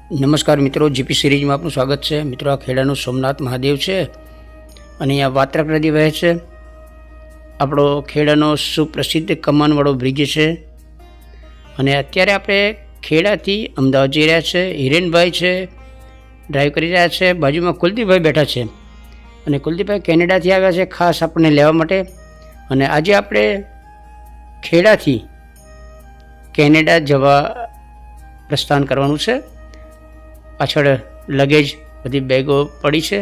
નમસ્કાર મિત્રો, જીપી સિરીઝમાં આપનું સ્વાગત છે. મિત્રો, આ ખેડાનું સોમનાથ મહાદેવ છે અને અહીંયા વાત્રક નદી વહે છે. આપણો ખેડાનો સુપ્રસિદ્ધ કમાનવાળો બ્રિજ છે અને અત્યારે આપણે ખેડાથી અમદાવાદ જઈ રહ્યા છે. હિરેનભાઈ છે, ડ્રાઈવ કરી રહ્યા છે. બાજુમાં કુલદીપભાઈ બેઠા છે અને કુલદીપભાઈ કેનેડાથી આવ્યા છે ખાસ આપણને લેવા માટે. અને આજે આપણે ખેડાથી કેનેડા જવા પ્રસ્થાન કરવાનું છે. પાછળ લગેજ બધી બેગો પડી છે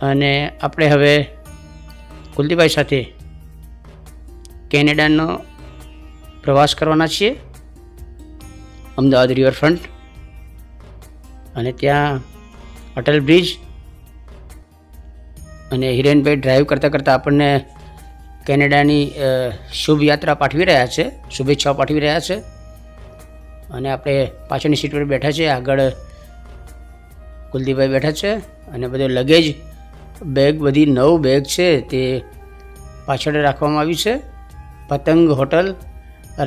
અને આપણે હવે કુલદીપભાઈ સાથે કેનેડાનો પ્રવાસ કરવાના છીએ, અમદાવાદ રિવરફ્રન્ટ અને ત્યાં અટલ બ્રિજ. અને હિરેનભાઈ ડ્રાઈવ કરતાં કરતાં આપણને કેનેડાની શુભ યાત્રા પાઠવી રહ્યા છે, શુભેચ્છાઓ પાઠવી રહ્યા છે. અને આપણે પાછળની સીટ પર બેઠા છે, આગળ કુલદીપભાઈ બેઠા છે અને બધો લગેજ બેગ, બધી 9 બેગ છે તે પાછળ રાખવામાં આવી છે. પતંગ હોટલ,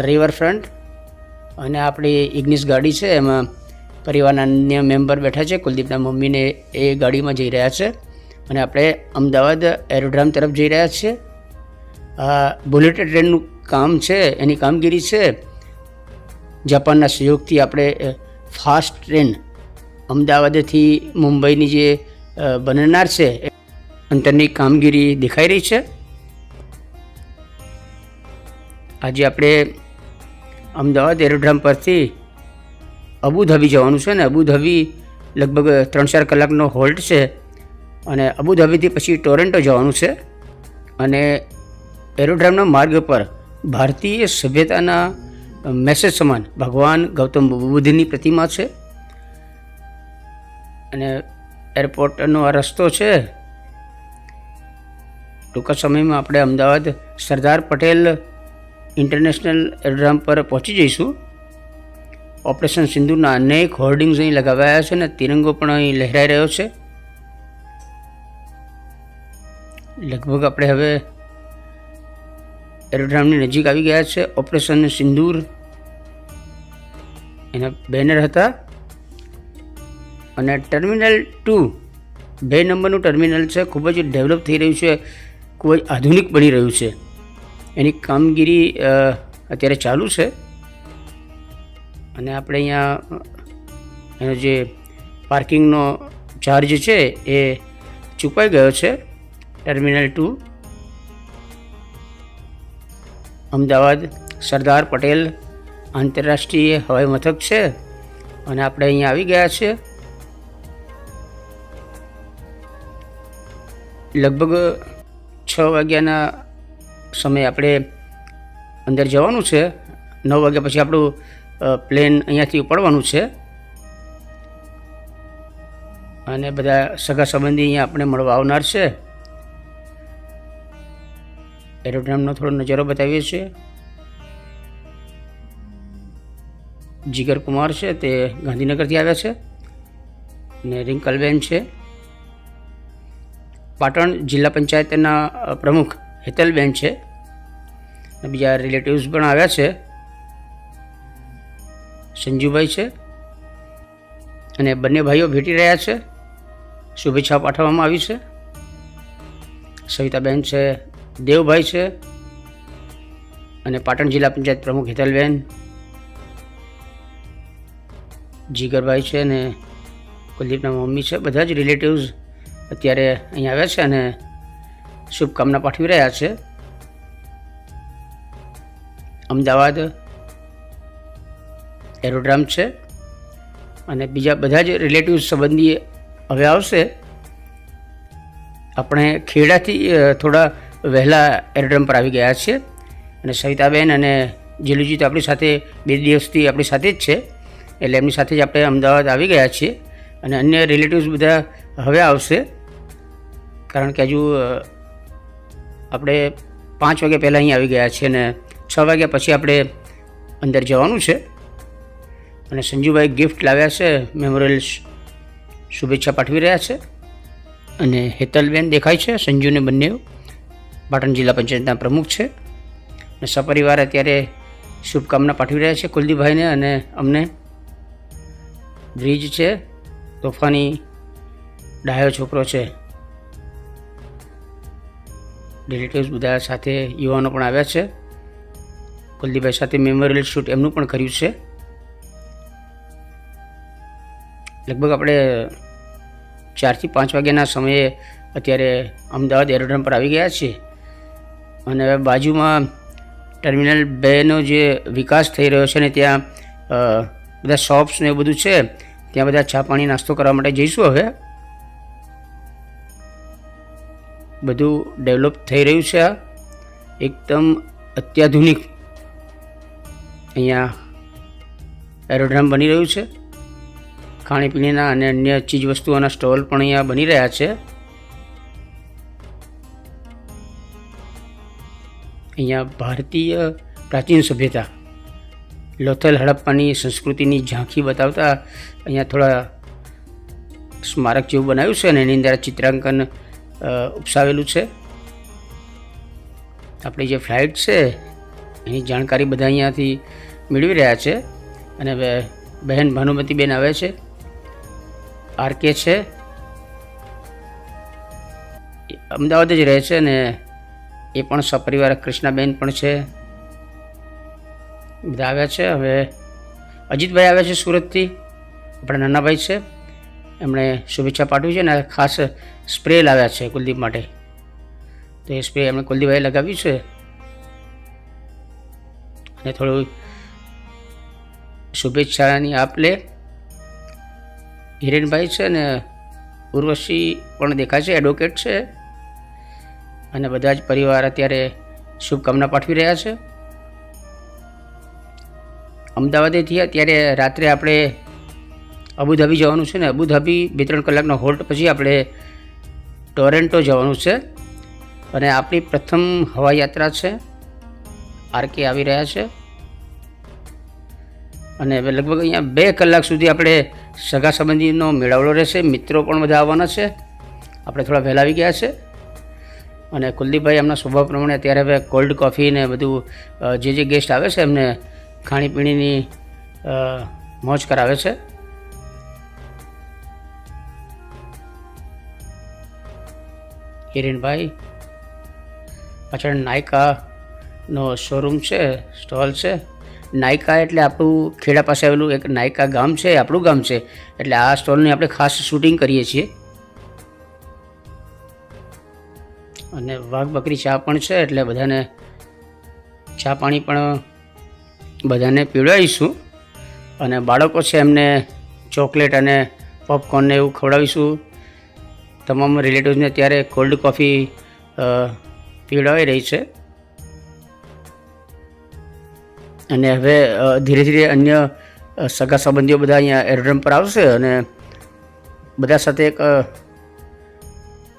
રિવરફ્રન્ટ અને આપણી ઇગ્નિસ ગાડી છે, એમાં પરિવારના અન્ય મેમ્બર બેઠા છે. કુલદીપના મમ્મીને એ ગાડીમાં જઈ રહ્યા છે અને આપણે અમદાવાદ એરોડ્રામ તરફ જઈ રહ્યા છીએ. આ બુલેટ ટ્રેનનું કામ છે, એની કામગીરી છે. જાપાનના સહયોગથી આપણે ફાસ્ટ ટ્રેન અમદાવાદથી મુંબઈની જે બનનાર છે અંતરની કામગીરી દેખાઈ રહી છે. આજે આપણે અમદાવાદ એરોડ્રામ પરથી અબુધાબી જવાનું છે ને અબુધાબી લગભગ 3-4 કલાકનો હોલ્ટ છે અને અબુધાબીથી પછી ટોરેન્ટો જવાનું છે. અને એરોડ્રામના માર્ગ પર ભારતીય સભ્યતાના મેસેજ સમાન ભગવાન ગૌતમ બુદ્ધની પ્રતિમા છે. અને એરપોર્ટનો આ રસ્તો છે. ટૂંક સમયમાં આપણે અમદાવાદ સરદાર પટેલ ઇન્ટરનેશનલ એરોડ્રામ પર પહોંચી જઈશું. ઓપરેશન સિંદૂરના અનેક હોર્ડિંગ્સ અહીં લગાવાયા છે અને તિરંગો પણ અહીં લહેરાઈ રહ્યો છે. લગભગ આપણે હવે એરોડ્રામની નજીક આવી ગયા છે. ઓપરેશન સિંદૂર એના બેનર હતા. અને ટર્મિનલ 2 2 નંબરનું ટર્મિનલ છે, ખૂબ જ ડેવલપ થઈ રહ્યું છે, ખૂબ જ આધુનિક બની રહ્યું છે. એની કામગીરી અત્યારે ચાલુ છે. અને આપણે અહીંયા એનો જે પાર્કિંગનો ચાર્જ છે એ ચૂકવાઈ ગયો છે. ટર્મિનલ 2 અમદાવાદ સરદાર પટેલ આંતરરાષ્ટ્રીય હવાઈ મથક છે અને આપણે અહીંયા આવી ગયા છે. લગભગ 6 વાગ્યાના સમયે આપણે અંદર જવાનું છે. 9 વાગ્યા પછી આપણું પ્લેન અહીંયાથી ઉપડવાનું છે અને બધા સગા સંબંધી અહીંયા આપણે મળવા આવનાર છે. એરોડ્રામનો થોડો નજારો બતાવીએ છીએ. જીગર કુમાર છે, તે ગાંધીનગરથી આવ્યા છે અને રિંકલબેન છે, પાટણ જિલ્લા પંચાયતના પ્રમુખ હેતલબેન છે અને બીજા રિલેટિવ્સ પણ આવ્યા છે. સંજુભાઈ છે અને બંને ભાઈઓ ભેટી રહ્યા છે. શુભેચ્છા પાઠવવામાં આવી છે. સવિતાબેન છે, દેવભાઈ છે અને પાટણ જિલ્લા પંચાયત પ્રમુખ હેતલબેન, જીગરભાઈ છે અને કુલદીપના મમ્મી છે. બધા જ રિલેટિવ્સ અત્યારે અહીં આવ્યા છે અને શુભકામના પાઠવી રહ્યા છે. અમદાવાદ એરોડ્રામ છે અને બીજા બધા જ રિલેટિવ્સ સંબંધી હવે આવશે. આપણે ખેડાથી થોડા વહેલા એરોડ્રામ પર આવી ગયા છીએ અને સવિતાબેન અને જીલુજી તો આપણી સાથે 2 દિવસથી આપણી સાથે જ છે, એટલે એમની સાથે જ આપણે અમદાવાદ આવી ગયા છીએ. અને અન્ય રિલેટિવ્સ બધા હવે આવશે, કારણ કે હજુ આપણે 5 વાગ્યા પહેલાં અહીં આવી ગયા છીએ અને 6 વાગ્યા પછી આપણે અંદર જવાનું છે. અને સંજુભાઈ ગિફ્ટ લાવ્યા છે, મેમોરિયલ શુભેચ્છા પાઠવી રહ્યા છે. અને હેતલબેન દેખાય છે, સંજુને બંને પાટણ જિલ્લા પંચાયતના પ્રમુખ છે અને સપરિવાર અત્યારે શુભકામના પાઠવી રહ્યા છે કુલદીપભાઈને અને અમને. બ્રિજ છે, તોફાની ડાયો છોકરો છે. રિલેટિવ્સ બધા સાથે યુવાનો પણ આવ્યા છે. કુલદીપભાઈ સાથે મેમોરિયલ શૂટ એમનું પણ કર્યું છે. લગભગ આપણે 4 થી 5 વાગ્યાના સમયે અત્યારે અમદાવાદ એરોડ્રોમ પર આવી ગયા છીએ અને હવે બાજુમાં ટર્મિનલ 2નો જે વિકાસ થઈ રહ્યો છે ને ત્યાં બધા શોપ્સ ને એવું બધું છે, ત્યાં બધા ચા પાણી નાસ્તો કરવા માટે જઈશું. હવે બધું ડેવલપ થઈ રહ્યું છે. આ એકદમ અત્યાધુનિક અહીંયા એરોડ્રોમ બની રહ્યું છે. ખાણીપીણીના અને અન્ય ચીજ વસ્તુઓના સ્ટોલ પણ અહીંયા બની રહ્યા છે. અહીંયા ભારતીય પ્રાચીન સભ્યતા લોથલ હડપ્પાની સંસ્કૃતિની ઝાંખી બતાવતા અહીંયા થોડા સ્મારક જેવું બનાવ્યું છે અને એની અંદર ચિત્રાંકન ઉપસાવેલું છે. આપણી જે ફ્લાઇટ છે એની જાણકારી બધા અહીંયાથી મેળવી રહ્યા છે. અને બહેન ભાનુમતીબેન આવે છે, આરકે છે, અમદાવાદ જ રહે છે અને એ પણ સપરિવાર કૃષ્ણાબેન પણ છે. બધા આવ્યા છે. હવે અજીતભાઈ આવ્યા છે સુરતથી, આપણા નાના ભાઈ છે, એમણે શુભેચ્છા પાઠવી છે અને ખાસ સ્પ્રે લાવ્યા છે કુલદીપ માટે. તો એ સ્પ્રે એમણે કુલદીપભાઈએ લગાવ્યું છે અને થોડું શુભેચ્છાની આપ લે. હિરેનભાઈ છે અને ઉર્વશી પણ દેખાય છે, એડવોકેટ છે, અને બધા જ પરિવાર અત્યારે શુભકામના પાઠવી રહ્યા છે. અમદાવાદેથી અત્યારે રાત્રે આપણે અબુધાબી જવાનું છે ને અબુધાબી 2-3 કલાકનો હોલ્ટ પછી આપણે ટોરેન્ટો જવાનું છે અને આપણી પ્રથમ હવાઈ યાત્રા છે. આરકે આવી રહ્યા છે અને લગભગ અહીંયા 2 કલાક સુધી આપણે સગા સંબંધીનો મેળાવડો રહેશે. મિત્રો પણ બધા આવવાના છે. આપણે થોડા વહેલા આવી ગયા છે અને કુલદીપભાઈ એમના સ્વભાવ પ્રમાણે અત્યારે હવે કોલ્ડ કોફી ને બધું જે ગેસ્ટ આવે છે એમને ખાણીપીણીની મોજ કરાવે છે. હિરેનભાઈ પાછળ નાયકાનો શોરૂમ છે, સ્ટોલ છે. નાયકા એટલે આપણું ખેડા પાસે આવેલું એક નાયકા ગામ છે, આપણું ગામ છે, એટલે આ સ્ટોલની આપણે ખાસ શૂટિંગ કરીએ છીએ. અને વાઘ બકરી ચા પણ છે, એટલે બધાને ચા પાણી પણ બધાને પીવડાવીશું. અને બાળકો છે એમને ચોકલેટ અને પોપકોર્નને એવું ખવડાવીશું. તમામ રિલેટિવ્સને અત્યારે કોલ્ડ કોફી પીવડાવી રહી છે. અને હવે ધીરે ધીરે અન્ય સગા સંબંધીઓ બધા અહીંયા એરોડ્રોમ પર આવશે અને બધા સાથે એક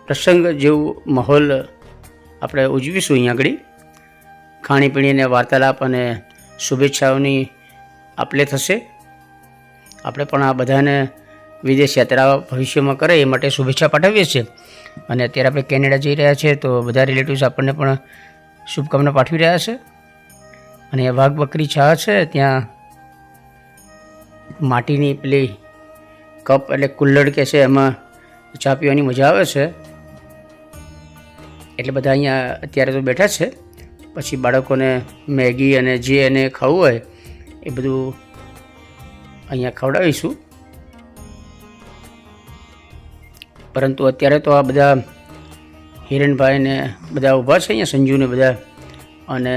પ્રસંગ જેવું માહોલ આપણે ઉજવીશું. અહીંયા આગળ ખાણીપીણીને વાર્તાલાપ અને શુભેચ્છાઓની આપલે થશે. આપણે પણ આ બધાને વિદેશ યાત્રા ભવિષ્યમાં કરે એ માટે શુભેચ્છા પાઠવીએ છીએ. અને અત્યારે આપણે કેનેડા જઈ રહ્યા છીએ તો બધા રિલેટિવ્સ આપણને પણ શુભકામના પાઠવી રહ્યા છે. અને વાઘ બકરી ચા છે, ત્યાં માટીની પેલી કપ એટલે કુલ્લડ કે છે એમાં ચા પીવાની મજા આવે છે. એટલે બધા અહીંયા અત્યારે તો બેઠા છે. પછી બાળકોને મેગી અને જે એને ખાવું હોય એ બધું અહીંયા ખવડાવીશું. પરંતુ અત્યારે તો આ બધા હિરેનભાઈ ને બધા ઊભા છે અહીંયા, સંજુને બધા, અને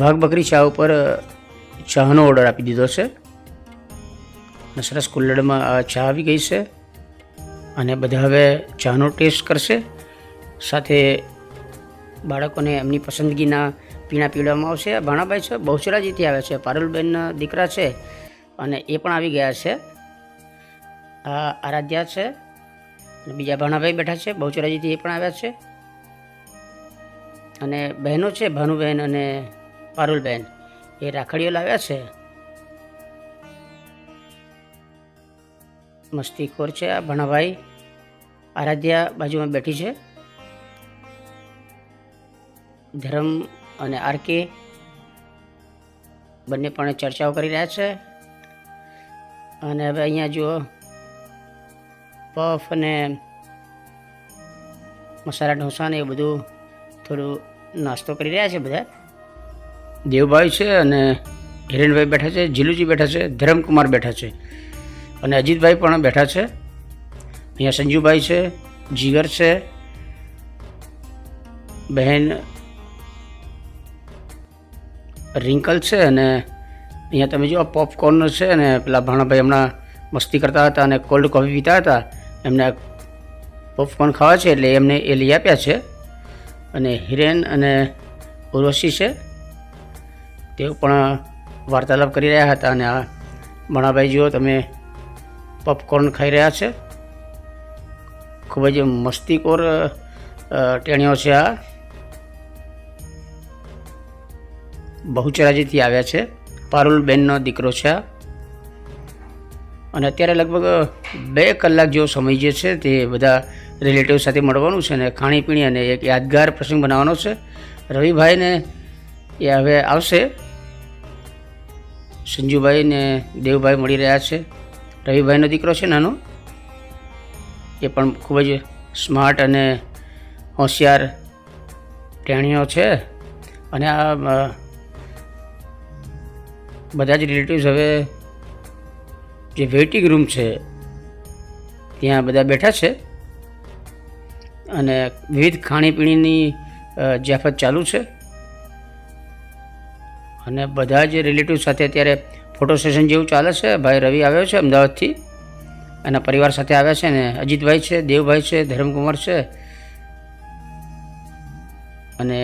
વાઘ બકરી ચા ઉપર ચાનો ઓર્ડર આપી દીધો છે અને સરસ કુલ્લડમાં ચા આવી ગઈ છે અને બધા હવે ચાનો ટેસ્ટ કરશે. સાથે બાળકોને એમની પસંદગીના પીણા પીવડાવવામાં આવશે. ભાણાભાઈ છે, બહુચરાજીથી આવે છે, પારુલબેનના દીકરા છે અને એ પણ આવી ગયા છે. આ આરાધ્યા છે અને બીજા ભાણાભાઈ બેઠા છે, બહુચરાજીથી એ પણ આવ્યા છે. અને બહેનો છે, ભાનુબેન અને પારુલબેન, એ રાખડીઓ લાવ્યા છે. મસ્તીખોર છે આ ભાણાભાઈ. આરાધ્યા બાજુમાં બેઠી છે. ધર્મ અને આરકે બંને પણ ચર્ચાઓ કરી રહ્યા છે. અને હવે અહીંયા જુઓ પફ અને મસાલા ઢોસા ને એ બધું થોડું નાસ્તો કરી રહ્યા છે બધા. દેવભાઈ છે અને હિરેનભાઈ બેઠા છે, જીલુજી બેઠા છે, ધરમકુમાર બેઠા છે અને અજીતભાઈ પણ બેઠા છે. અહીંયા સંજુભાઈ છે, જીગર છે, બહેન રિંકલ છે અને અહીંયા તમે જુઓ પોપકોર્ન છે અને પેલા ભાણાભાઈ હમણાં મસ્તી કરતા હતા અને કોલ્ડ કોફી પીતા હતા, એમને પોપકોર્ન ખાવા છે એટલે એમને એ લઈ આપ્યા છે. અને હિરેન અને ઉર્વશી છે, તેઓ પણ વાર્તાલાપ કરી રહ્યા હતા. અને આ ભાણાભાઈ જુઓ તમે પોપકોર્ન ખાઈ રહ્યા છે. ખૂબ જ મસ્તીખોર ટેણીઓ છે. આ બહુચરાજીથી આવ્યા છે, પારુલબેનનો દીકરો છે આ. અને અત્યારે લગભગ 2 કલાક જેવો સમય જે છે તે બધા રિલેટિવ સાથે મળવાનું છે અને ખાણીપીણી અને એક યાદગાર પ્રસંગ બનાવવાનો છે. રવિભાઈને એ હવે આવશે. સંજુભાઈ ને દેવભાઈ મળી રહ્યા છે. રવિભાઈનો દીકરો છે નાનો, એ પણ ખૂબ જ સ્માર્ટ અને હોશિયાર ટેણીઓ છે. અને આ બધા જ રિલેટિવ્સ હવે જે વેઇટિંગ રૂમ છે ત્યાં બધા બેઠા છે અને વિવિધ ખાણીપીણીની જયાફત ચાલુ છે. અને બધા જ રિલેટિવ સાથે અત્યારે ફોટો સેશન જેવું ચાલે છે. ભાઈ રવિ આવ્યો છે અમદાવાદથી, એના પરિવાર સાથે આવ્યા છે. અને અજીતભાઈ છે, દેવભાઈ છે, ધરમકુમાર છે અને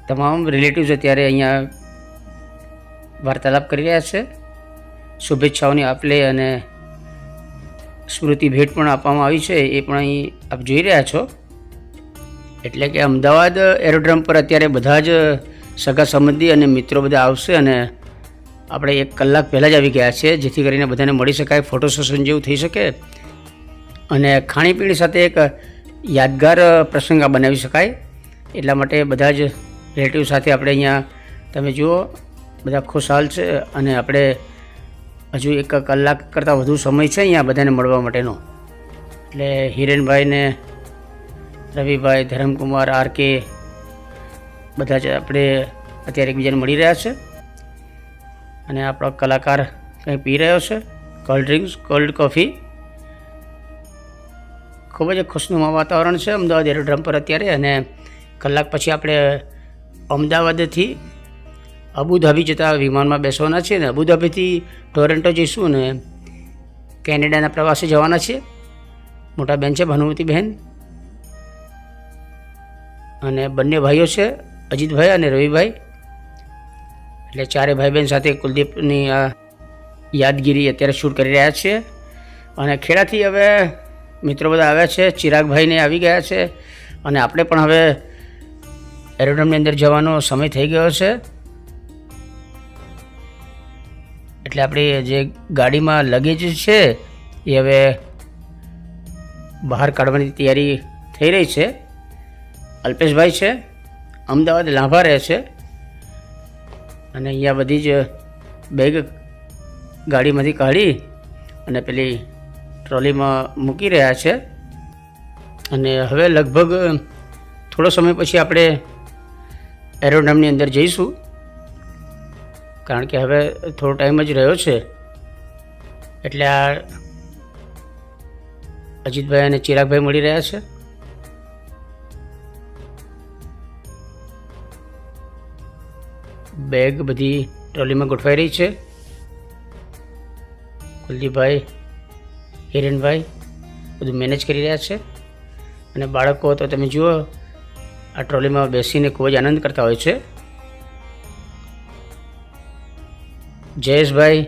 તમામ રિલેટિવ્સ અત્યારે અહીંયા વાર્તાલાપ કરી રહ્યા છે. શુભેચ્છાઓની આપલે અને સ્મૃતિ ભેટ પણ આપવામાં આવી છે, એ પણ અહીં આપ જોઈ રહ્યા છો. એટલે કે અમદાવાદ એરોડ્રોમ પર અત્યારે બધા જ સગા સંબંધી અને મિત્રો બધા આવશે અને આપણે 1 કલાક પહેલાં જ આવી ગયા છે, જેથી કરીને બધાને મળી શકાય, ફોટો સેશન જેવું થઈ શકે અને ખાણીપીણી સાથે એક યાદગાર પ્રસંગ બનાવી શકાય. એટલા માટે બધા જ રિલેટિવ સાથે આપણે અહીંયા તમે જુઓ બધા ખુશહાલ છે. અને આપણે હજુ 1 કલાક કરતાં વધુ સમય છે અહીંયા બધાને મળવા માટેનો. એટલે હિરેનભાઈ ને રવિભાઈ, ધરમકુમાર, આરકે બધા જ આપણે અત્યારે એકબીજાને મળી રહ્યા છે. અને આપણો કલાકાર કંઈ પી રહ્યો છે, કોલ્ડ ડ્રિંક્સ, કોલ્ડ કોફી. ખૂબ જ ખુશનુમા વાતાવરણ છે અમદાવાદ એરોડ્રોમ પર અત્યારે. અને કલાક પછી આપણે અમદાવાદથી અબુધાબી જતા વિમાનમાં બેસવાના છીએ. ને અબુધાબીથી ટોરેન્ટો જઈશું અને કેનેડાના પ્રવાસે જવાના છીએ. મોટા બેન છે ભાનુમતી બહેન અને બંને ભાઈઓ છે, અજીતભાઈ અને રવિભાઈ. એટલે 4 ભાઈ બહેન સાથે કુલદીપની આ યાદગીરી અત્યારે શૂટ કરી રહ્યા છીએ. અને ખેડાથી હવે મિત્રો બધા આવ્યા છે, ચિરાગભાઈને આવી ગયા છે. અને આપણે પણ હવે એરોડ્રોમની અંદર જવાનો સમય થઈ ગયો છે. એટલે આપણી જે ગાડીમાં લગેજ છે એ હવે બહાર કાઢવાની તૈયારી થઈ રહી છે. અલ્પેશભાઈ છે, અમદાવાદ લાંભા રહે છે અને અહીંયા બધી જ બેગ ગાડીમાંથી કાઢી અને પેલી ટ્રોલીમાં મૂકી રહ્યા છે. અને હવે લગભગ થોડો સમય પછી આપણે એરોડ્રોમની અંદર જઈશું, કારણ કે હવે થોડો ટાઈમ જ રહ્યો છે. એટલે આ અજીતભાઈ અને ચિરાગભાઈ મળી રહ્યા છે. બેગ બધી ટ્રોલીમાં ગોઠવાઈ રહી છે. કુલદીપભાઈ, હિરેનભાઈ બધું મેનેજ કરી રહ્યા છે. અને બાળકો તો તમે જુઓ આ ટ્રોલીમાં બેસીને ખૂબ જ આનંદ કરતા હોય છે. જયેશભાઈ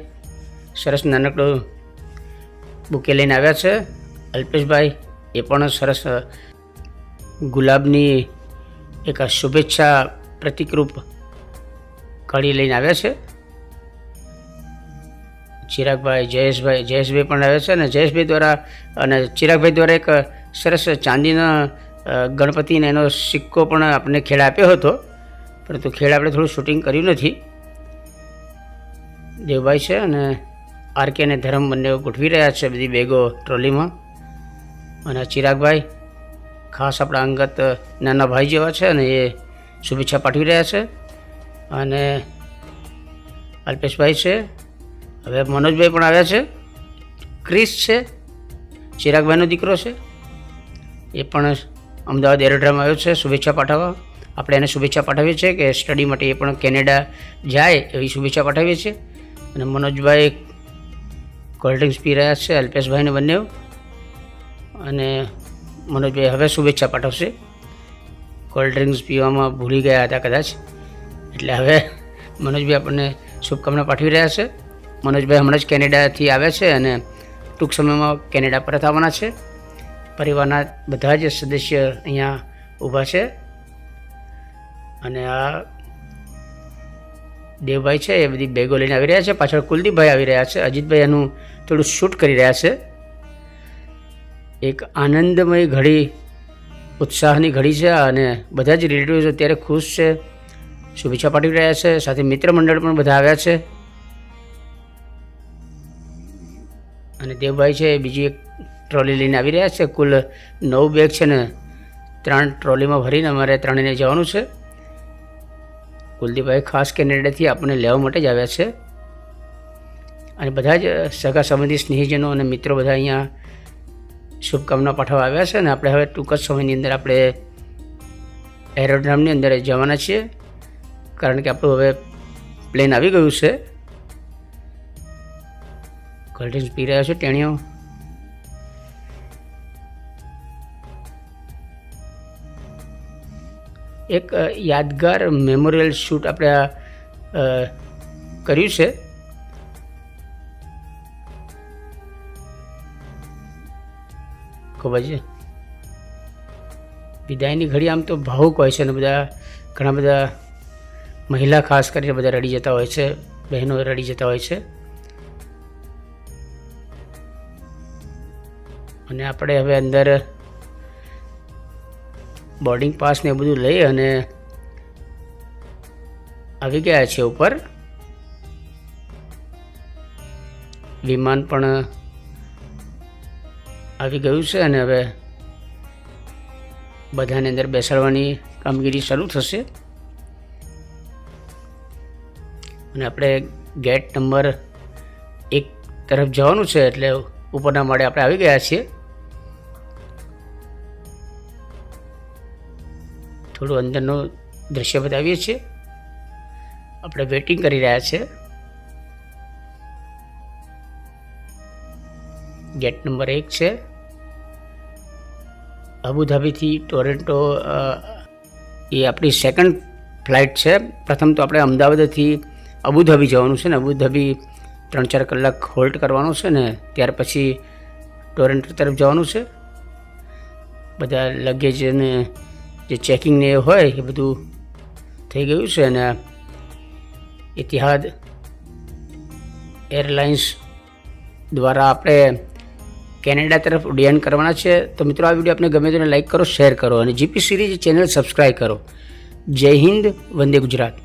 સરસ નાનકડું બુકે લઈને આવ્યા છે. અલ્પેશભાઈ એ પણ સરસ ગુલાબની એક શુભેચ્છા પ્રતિકરૂપ કળી લઈને આવ્યા છે. ચિરાગભાઈ, જયેશભાઈ પણ આવ્યા છે. અને જયેશભાઈ દ્વારા અને ચિરાગભાઈ દ્વારા એક સરસ ચાંદીના ગણપતિને એનો સિક્કો પણ આપણે ખેડા આપ્યો હતો, પરંતુ ખેડા આપણે થોડું શૂટિંગ કર્યું નથી. દેવભાઈ છે અને આરકે અને ધરમ બંને ગોઠવી રહ્યા છે બધી બેગો ટ્રોલીમાં. અને ચિરાગભાઈ ખાસ આપણા અંગત નાના ભાઈ જેવા છે અને એ શુભેચ્છા પાઠવી રહ્યા છે. અને અલ્પેશભાઈ છે, હવે મનોજભાઈ પણ આવ્યા છે. ક્રિસ છે, ચિરાગભાઈનો દીકરો છે, એ પણ અમદાવાદ એરોડ્રામ આવ્યો છે શુભેચ્છા પાઠવવા. આપણે એને શુભેચ્છા પાઠવીએ છીએ કે સ્ટડી માટે એ પણ કેનેડા જાય એવી શુભેચ્છા પાઠવીએ છીએ. અને મનોજભાઈ કોલ્ડ ડ્રિંક્સ પી રહ્યા છે, અલ્પેશભાઈને બંને. અને મનોજભાઈ હવે શુભેચ્છા પાઠવશે. કોલ્ડ ડ્રિંક્સ પીવામાં ભૂલી ગયા હતા કદાચ, એટલે હવે મનોજભાઈ આપણને શુભકામના પાઠવી રહ્યા છે. મનોજભાઈ હમણાં જ કેનેડાથી આવ્યા છે અને ટૂંક સમયમાં કેનેડા પરત આવવાના છે. પરિવારના બધા જ સદસ્ય અહીંયા ઊભા છે. અને આ દેવભાઈ છે એ બધી બેગો લઈને આવી રહ્યા છે. પાછળ કુલદીપભાઈ આવી રહ્યા છે. અજીતભાઈ એનું થોડું શૂટ કરી રહ્યા છે. એક આનંદમય ઘડી, ઉત્સાહની ઘડી છે અને બધા જ રિલેટિવ્સ અત્યારે ખુશ છે, શુભેચ્છા પાઠવી રહ્યા છે. સાથે મિત્ર મંડળ પણ બધા આવ્યા છે. અને દેવભાઈ છે એ બીજી એક ટ્રોલી લઈને આવી રહ્યા છે. કુલ 9 બેગ છે ને 3 ટ્રોલીમાં ભરીને અમારે 3ને જવાનું છે. કુલદીપભાઈ ખાસ કેનેડાથી આપણને લેવા માટે જ આવ્યા છે. અને બધા જ સગા સંબંધી, સ્નેહીજનો અને મિત્રો બધા અહીંયા શુભકામના પાઠવવા આવ્યા છે. અને આપણે હવે ટૂંક જ સમયની અંદર આપણે એરોડ્રામની અંદર જવાના છીએ, કારણ કે આપણું હવે પ્લેન આવી ગયું છે. કોલ્ડ ડ્રિંક્સ પી રહ્યા છે ટેણીઓ. એક યાદગાર મેમોરિયલ શૂટ આપણે કર્યું છે. ખૂબ જ વિદાયની ઘડી આમ તો ભાવુક હોય છે અને ઘણા બધા મહિલા ખાસ કરીને બધા રડી જતા હોય છે, બહેનો રડી જતા હોય છે. અને આપણે હવે અંદર બોર્ડિંગ પાસ ને બધું લઈ અને આવી ગયા છે ઉપર. વિમાન પણ આવી ગયું છે અને હવે બધાને અંદર બેસાડવાની કામગીરી શરૂ થશે. અને આપણે ગેટ નંબર 1 તરફ જવાનું છે, એટલે ઉપરના માળે આપણે આવી ગયા છીએ. થોડું અંદરનું દૃશ્ય બતાવીએ છીએ. આપણે વેઇટિંગ કરી રહ્યા છે. ગેટ નંબર 1 છે. અબુધાબીથી ટોરેન્ટો એ આપણી સેકન્ડ ફ્લાઇટ છે. પ્રથમ તો આપણે અમદાવાદથી અબુધાબી જવાનું છે ને અબુધાબી 3-4 કલાક હોલ્ટ કરવાનું છે ને ત્યાર પછી ટોરેન્ટો તરફ જવાનું છે. બધા લગેજ અને જે ચેકિંગ ને હોય એ બધું થઈ ગયું છે. અને ઇતિહાદ એરલાઇન્સ દ્વારા આપણે કેનેડા તરફ ઉડ્ડયન કરવાના છે. તો મિત્રો આ વિડીયો આપને ગમે તો લાઈક કરો, શેર કરો અને જીપી સિરીઝ ચેનલ સબસ્ક્રાઈબ કરો. જય હિન્દ, વંદે ગુજરાત.